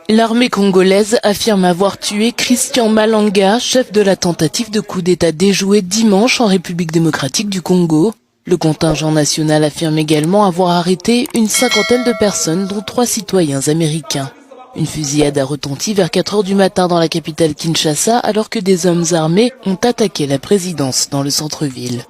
L'armée congolaise affirme avoir tué Christian Malanga, chef de la tentative de coup d'État déjouée dimanche en République démocratique du Congo. Le contingent national affirme également avoir arrêté une cinquantaine de personnes, dont 3 citoyens américains. Une fusillade a retenti vers 4 heures du matin dans la capitale Kinshasa, alors que des hommes armés ont attaqué la présidence dans le centre-ville.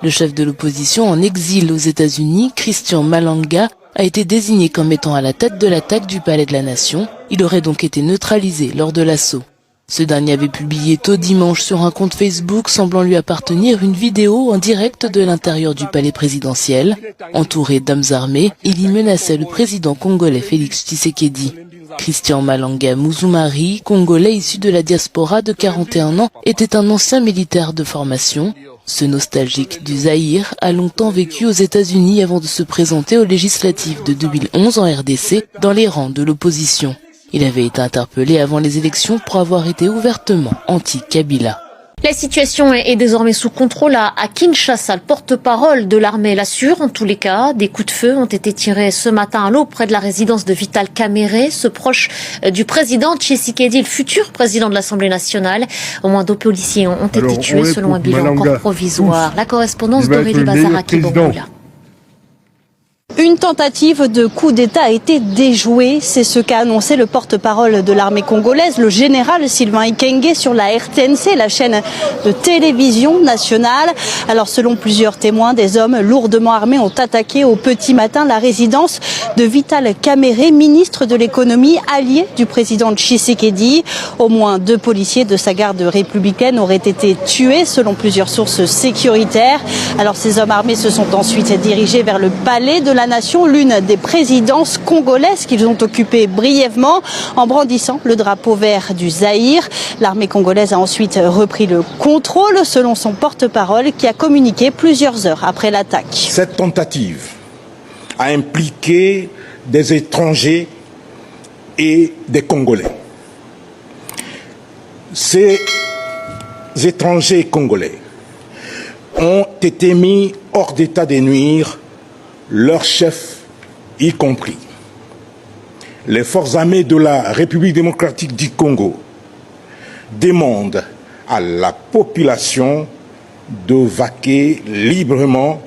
Le chef de l'opposition en exil aux États-Unis, Christian Malanga, a été désigné comme étant à la tête de l'attaque du Palais de la Nation. Il aurait donc été neutralisé lors de l'assaut. Ce dernier avait publié tôt dimanche sur un compte Facebook semblant lui appartenir une vidéo en direct de l'intérieur du palais présidentiel. Entouré d'hommes armés, il y menaçait le président congolais Félix Tshisekedi. Christian Malanga Muzumari, congolais issu de la diaspora de 41 ans, était un ancien militaire de formation. Ce nostalgique du Zaïre a longtemps vécu aux États-Unis avant de se présenter aux législatives de 2011 en RDC dans les rangs de l'opposition. Il avait été interpellé avant les élections pour avoir été ouvertement anti-Kabila. La situation est désormais sous contrôle à Kinshasa. Le porte-parole de l'armée l'assure. En tous les cas, des coups de feu ont été tirés ce matin à l'aube près de la résidence de Vital Kamerhe, ce proche du président Tshisekedi, le futur président de l'Assemblée nationale. Au moins 2 policiers ont été tués selon un bilan encore provisoire. La correspondance d'Aurélie Bazaraki-Bokula. Une tentative de coup d'État a été déjouée, c'est ce qu'a annoncé le porte-parole de l'armée congolaise, le général Sylvain Ikenge sur la RTNC, la chaîne de télévision nationale. Alors selon plusieurs témoins, des hommes lourdement armés ont attaqué au petit matin la résidence de Vital Kamerhe, ministre de l'économie, allié du président Tshisekedi. Au moins 2 policiers de sa garde républicaine auraient été tués selon plusieurs sources sécuritaires. Alors ces hommes armés se sont ensuite dirigés vers le palais de la Nation, l'une des présidences congolaises qu'ils ont occupées brièvement en brandissant le drapeau vert du Zaïre. L'armée congolaise a ensuite repris le contrôle selon son porte-parole qui a communiqué plusieurs heures après l'attaque. Cette tentative a impliqué des étrangers et des Congolais. Ces étrangers congolais ont été mis hors d'état de nuire, leurs chefs y compris. Les forces armées de la République démocratique du Congo demandent à la population de vaquer librement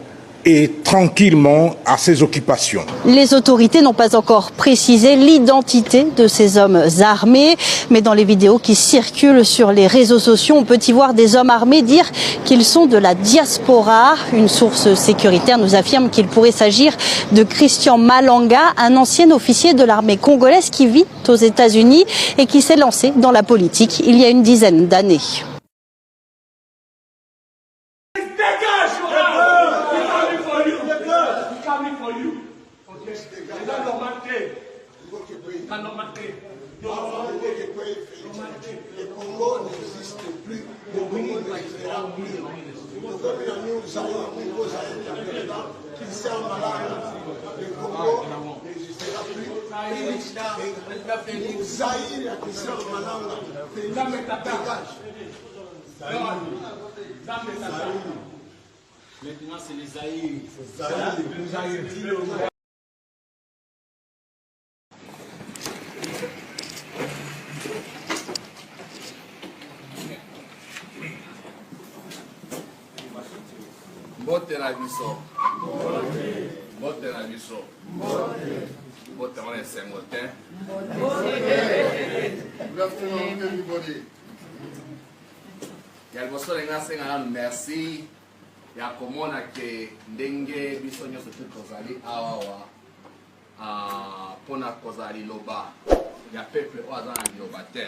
et tranquillement à ses occupations. Les autorités n'ont pas encore précisé l'identité de ces hommes armés, mais dans les vidéos qui circulent sur les réseaux sociaux, on peut y voir des hommes armés dire qu'ils sont de la diaspora. Une source sécuritaire nous affirme qu'il pourrait s'agir de Christian Malanga, un ancien officier de l'armée congolaise qui vit aux États-Unis et qui s'est lancé dans la politique il y a une dizaine d'années. Maintenant, c'est les Zaïre. Mbote na biso. Mbote na biso. Mbote wana esengo te. Good afternoon, everybody. Ya liboso lenga senga na merci ya komona ke ndenge biso nyonso te tozali awawa mpona kozala liloba ya peuple oyo aza na liloba te.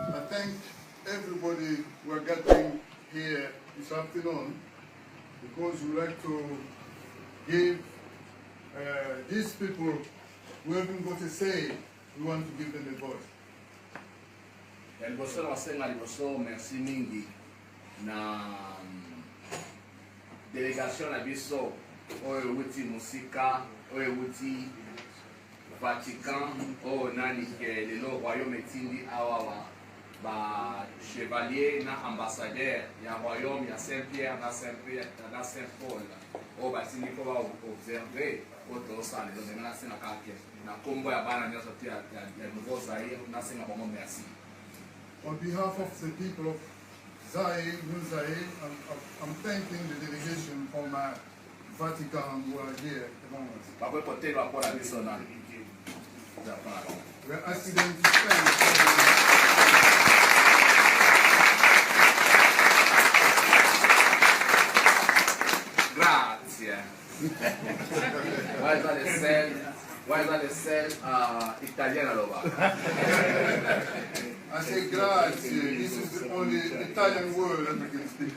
I thank everybody who are gathering here this afternoon because we like to give these people who haven't got a say, we want to give them a voice. Ya liboso na basenga liboso merci mingi na délégation na biso oyo euti musika oyo euti Vatican oyo nani ke lelo royaume etindi awawa ba chevalier na ambassadeur ya royaume ya Saint-Pierre na Saint-Paul oyo batindi mpo ba observe On behalf of the people of Zaire, New Zaire, I'm thanking the delegation from Vatican who are here among us. We're asking them to stand. Grazie. Why is that the sel italiana loba? I say grazie. This is the only Italian word that we can speak.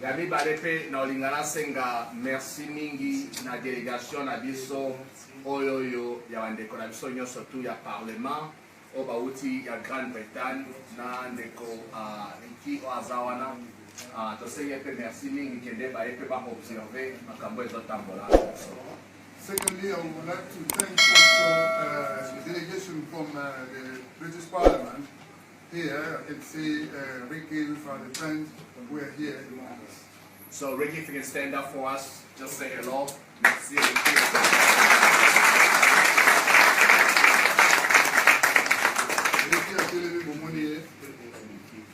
Yabi barepe na olingana senga merci mingi na délégation na biso oyo ya bandeko na biso nyonso tu ya parlement o bauti ya Grande-Bretagne na ndeko iki o azawana tosenge pe merci mingi kende barepe ba observer makambo ezotambola. Secondly, I would like to thank also the delegation from the British Parliament. Here, I can see Ricky from the friends who are here among us. So Ricky, if you can stand up for us, just say hello. Merci, Ricky.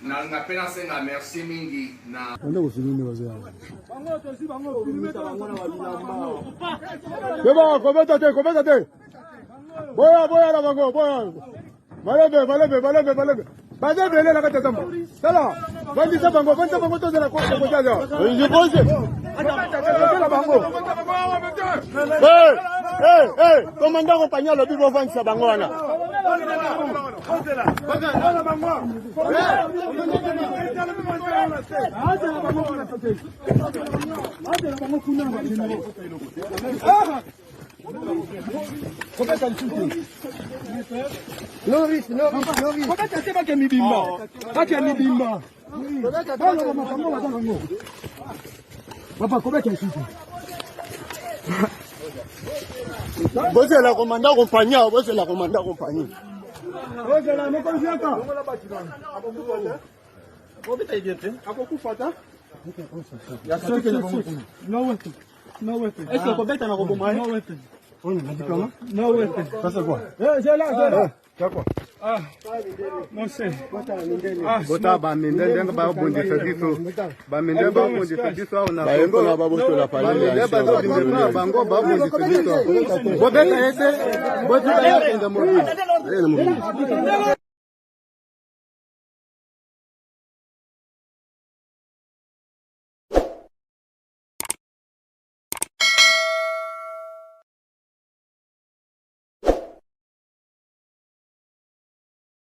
Na ngapena senga merci mingi na boya la bango boya balebe baza bele la kata samba sala bandi sa bango to de la ko jaja je pose la bango commandant compagnie le bibo vendre sa bango wana Loris. Bosse la commandant compagnie, bosse la commandant compagnie. No weapon. Eso compete na roboma. No weapon. On a dit comment? No weapon. Ça c'est quoi? J'ai là. C'est quoi? Non c'est. Bota ba mende ba bondi serviço. Ba mende ba bondi serviço na. Ba yembo na ba bosto la pale. Ba mende ba do dimba bango ba bondi serviço. Bota ese. Bota ya tenda mo.